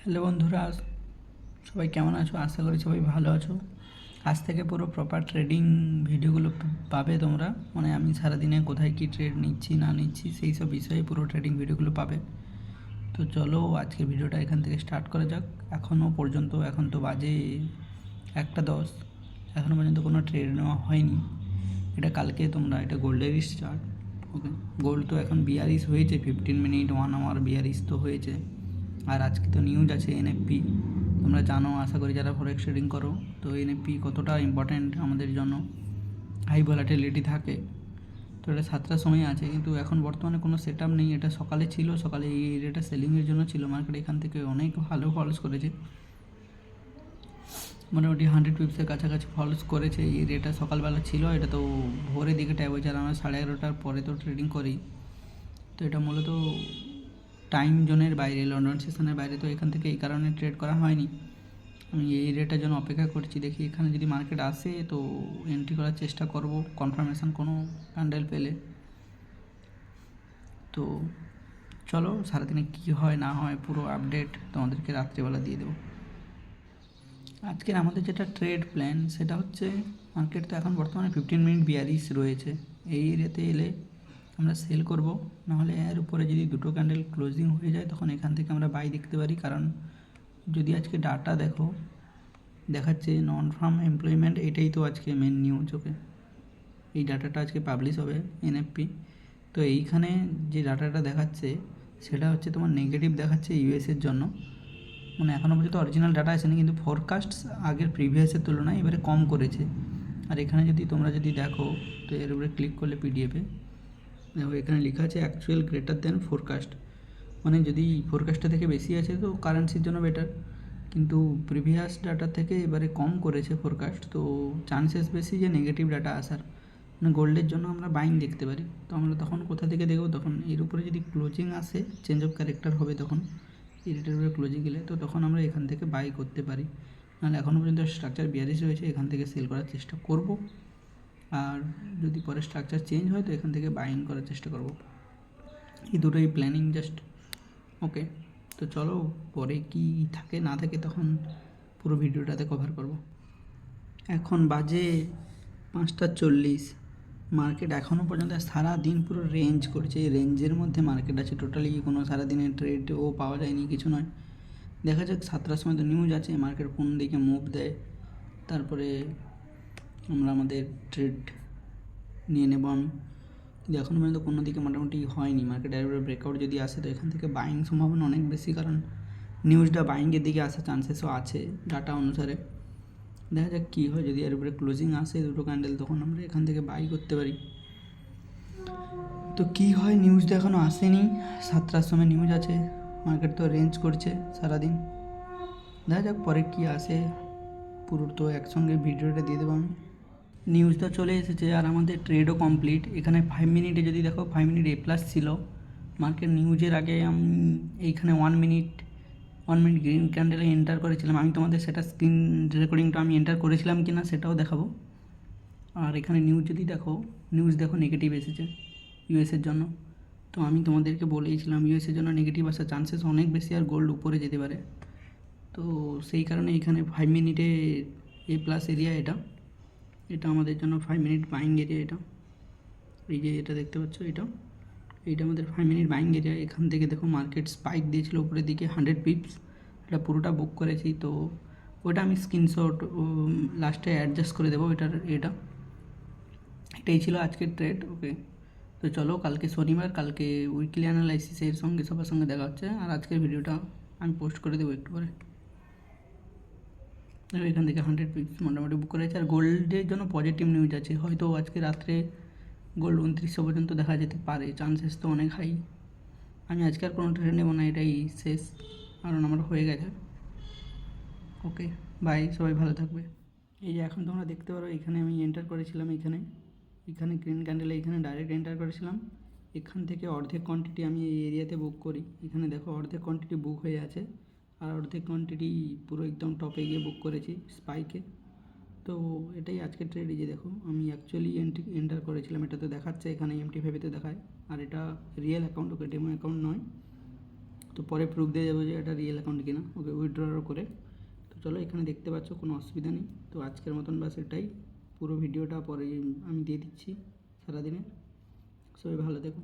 Hello বন্ধুরা, সবাই কেমন আছো? আশা করি সবাই ভালো আছো। আজ থেকে পুরো প্রপার ট্রেডিং ভিডিওগুলো পাবে তোমরা। মানে আমি সারাদিনে কোথায় কী ট্রেড নিচ্ছি না নিচ্ছি সেই সব বিষয়ে পুরো ট্রেডিং ভিডিওগুলো পাবে। তো চলো আজকের ভিডিওটা এখান থেকে স্টার্ট করা যাক। এখন তো বাজে 1:10, এখনও পর্যন্ত কোনো ট্রেড নেওয়া হয়নি। এটা গোল্ডেরই চার্ট। ওকে, গোল্ড তো এখন বিয়ারিশ হয়েছে, 15 মিনিট 1 আওয়ার বিয়ারিশ তো হয়েছে। আর আজকে তো নিউজ আছে এনএফপি। তোমরা জানো, আশা করি যারা ফরেক্স ট্রেডিং করো, তো এনএফপি কতটা ইম্পর্ট্যান্ট আমাদের জন্য। হাই ভলাটিলিটি থাকে, তো এটা 7টার সময় আছে, কিন্তু এখন বর্তমানে কোনো সেট আপ নেই। এটা সকালে ছিল, সকালে এই এরিয়াটা সেলিংয়ের জন্য ছিল। মার্কেট এখান থেকে অনেক ভালো ফলস করেছে, মোটামুটি 100 পিপসের কাছাকাছি ফলস করেছে। এই এরিয়াটা সকালবেলা ছিল, এটা তো ভোরের দিকে ট্যাপ হয়েছে। আর আমরা 11:30টার পরে তো ট্রেডিং করি, তো এটা মূলত টাইম জোনের বাইরে, লন্ডন সেশনের বাইরে। তো এখান থেকে এই কারণে ট্রেড করা হয়নি। আমি এই রেটের জন্য অপেক্ষা করছি, দেখি এখানে যদি মার্কেট আসে তো এন্ট্রি করার চেষ্টা করব, কনফার্মেশন কোনো ক্যান্ডেল পেলে। তো চলো সারাদিনে কী হয় না হয় পুরো আপডেট তোমাদেরকে রাত্রিবেলা দিয়ে দেবো। আজকের আমাদের যেটা ট্রেড প্ল্যান সেটা হচ্ছে, মার্কেট তো এখন বর্তমানে 15 মিনিট বিয়ারিশ রয়েছে। এই এরিয়াতে এলে আমরা সেল করব, নাহলে এর উপরে যদি দুটো ক্যান্ডেল ক্লোজিং হয়ে যায় তখন এখান থেকে আমরা বাই দেখতে পারি। কারণ যদি আজকে ডাটা দেখাচ্ছে নন ফার্ম এমপ্লয়মেন্ট, এটাই তো আজকে মেন নিউজ। ওকে, এই ডাটাটা আজকে পাবলিশ হবে এনএফপি। তো এইখানে যে ডাটাটা দেখাচ্ছে সেটা হচ্ছে তোমার নেগেটিভ দেখাচ্ছে ইউএসের জন্য। মানে এখনও পর্যন্ত অরিজিনাল ডাটা আসেনি, কিন্তু ফোরকাস্ট আগের প্রিভিয়াসের তুলনায় এবারে কম করেছে। আর এখানে তোমরা যদি দেখো, তো এর উপরে ক্লিক করলে পিডিএফে দেখো এখানে লেখা আছে অ্যাকচুয়াল গ্রেটার দেন ফোরকাস্ট। মানে যদি ফোরকাস্টটা থেকে বেশি আছে তো কারেন্সির জন্য বেটার, কিন্তু প্রিভিয়াস ডাটা থেকে এবারে কম করেছে ফোরকাস্ট, তো চান্সেস বেশি যে নেগেটিভ ডাটা আসার। মানে গোল্ডের জন্য আমরা বাইং দেখতে পারি। তো আমরা তখন কোথা থেকে দেখব? তখন এর উপরে যদি ক্লোজিং আসে, চেঞ্জ অফ ক্যারেক্টার হবে তখন এটার উপরে ক্লোজিং গেলে, তো তখন আমরা এখান থেকে বাই করতে পারি। নাহলে এখনও পর্যন্ত স্ট্রাকচার বিয়ারিশ রয়েছে, এখান থেকে সেল করার চেষ্টা করব। আর যদি পরে স্ট্রাকচার চেঞ্জ হয় তো এখান থেকে বাইং করার চেষ্টা করব। এই দুটোই প্ল্যানিং জাস্ট। ওকে, তো চলো পরে কি থাকে না থাকে তখন পুরো ভিডিওটাতে কভার করব। এখন বাজে 5:40। মার্কেট এখনও পর্যন্ত সারা দিন পুরো রেঞ্জ করছে। এই রেঞ্জের মধ্যে মার্কেট আছে, টোটালি কোনো সারাদিনের ট্রেডও পাওয়া যায়নি, কিছু নয়। দেখা যাক 7টার সময় তো নিউজ আছে, মার্কেট কোন দিকে মুভ দেয়, তারপরে আমরা আমাদের ট্রেড নিয়ে নেব। আমি কিন্তু এখনও পর্যন্ত কোনো দিকে মোটামুটি হয়নি। মার্কেটের ব্রেকআউট যদি আসে তো এখান থেকে বাইং সম্ভাবনা অনেক বেশি, কারণ নিউজটা বাইংয়ের দিকে আসার চান্সেসও আছে ডাটা অনুসারে। দেখা যাক কী হয়, যদি এর উপরে ক্লোজিং আসে দুটো ক্যান্ডেল তখন আমরা এখান থেকে বাই করতে পারি। তো কী হয়, নিউজটা এখনও আসেনি, 7টার সময় নিউজ আছে। মার্কেট তো রেঞ্জ করছে সারাদিন, দেখা যাক পরে কী আসে। পুরো তো একসঙ্গে ভিডিওটা দিয়ে দেবো আমি। নিউজটা চলে এসেছে আর আমাদের ট্রেডও কমপ্লিট। এখানে 5 মিনিটে যদি দেখো, 5 মিনিট এ প্লাস ছিল মার্কেট। নিউজের আগে আমি এইখানে 1 মিনিট গ্রিন ক্যান্ডেলে এন্টার করেছিলাম। আমি তোমাদের সেটা স্ক্রিন রেকর্ডিংটা আমি এন্টার করেছিলাম কি না সেটাও দেখাবো। আর এখানে নিউজ যদি দেখো, নিউজ দেখো নেগেটিভ এসেছে ইউএসের জন্য। তো আমি তোমাদেরকে বলেইছিলাম ইউএসের জন্য নেগেটিভ আসার চান্সেস অনেক বেশি, আর গোল্ড উপরে যেতে পারে। তো সেই কারণে এখানে 5 মিনিটে এ প্লাস এরিয়া, এটা আমাদের জন্য 5 মিনিট বাইং এরিয়া। এই যে এটা দেখতে পাচ্ছ, এইটা আমাদের 5 মিনিট বাইং এরিয়া। এখান থেকে দেখো মার্কেট স্পাইক দিয়েছিল উপরের দিকে 100 পিপস, এটা পুরোটা বুক করেছি। তো ওটা আমি স্ক্রিনশট লাস্টে অ্যাডজাস্ট করে দেবো। এটাই ছিল আজকের ট্রেড। ওকে, তো চলো কালকে শনিবার, কালকে উইকলি অ্যানালাইসিসের সঙ্গে সবার সঙ্গে দেখা হচ্ছে। আর আজকের ভিডিওটা আমি পোস্ট করে দেবো একটু পরে। এখান থেকে 100 পিপস মোটামুটি বুক করেছে। আর গোল্ডের জন্য পজিটিভ নিউজ আছে, হয়তো আজকে রাত্রে গোল্ড 2900 পর্যন্ত দেখা যেতে পারে, চান্সেস তো অনেক হাই। আমি আজকে আর কোনো ট্রেড নেবো না, এটাই শেষ, কারণ আমার হয়ে গেছে। ওকে বাই, সবাই ভালো থাকবে। এই যে এখন তোমরা দেখতে পারো, এখানে আমি এন্টার করেছিলাম, এখানে গ্রিন ক্যান্ডেলে এখানে ডাইরেক্ট এন্টার করেছিলাম। এখান থেকে অর্ধেক কোয়ান্টিটি আমি এই এরিয়াতে বুক করি। এখানে দেখো অর্ধেক কোয়ান্টিটি বুক হয়ে আছে, আর অর্ধেক কোয়ান্টিটি পুরো একদম টপে গিয়ে বুক করেছি স্পাইকে। তো এটাই আজকের ট্রেড। এই যে দেখো আমি অ্যাকচুয়ালি এন্টার করেছিলাম, এটা তো দেখাচ্ছে এখানে MT5-তে দেখায়। আর এটা রিয়েল অ্যাকাউন্ট, ওকে ডেমো অ্যাকাউন্ট নয়। তো পরে প্রুফ দিয়ে যাবো যে এটা রিয়েল অ্যাকাউন্ট কিনা। ওকে, উইথড্রও করে। তো চলো, এখানে দেখতে পাচ্ছ কোনো অসুবিধা নেই। তো আজকের মতন বাস এটাই, পুরো ভিডিওটা পরে আমি দিয়ে দিচ্ছি সারাদিনে। সবাই ভালো থেকো।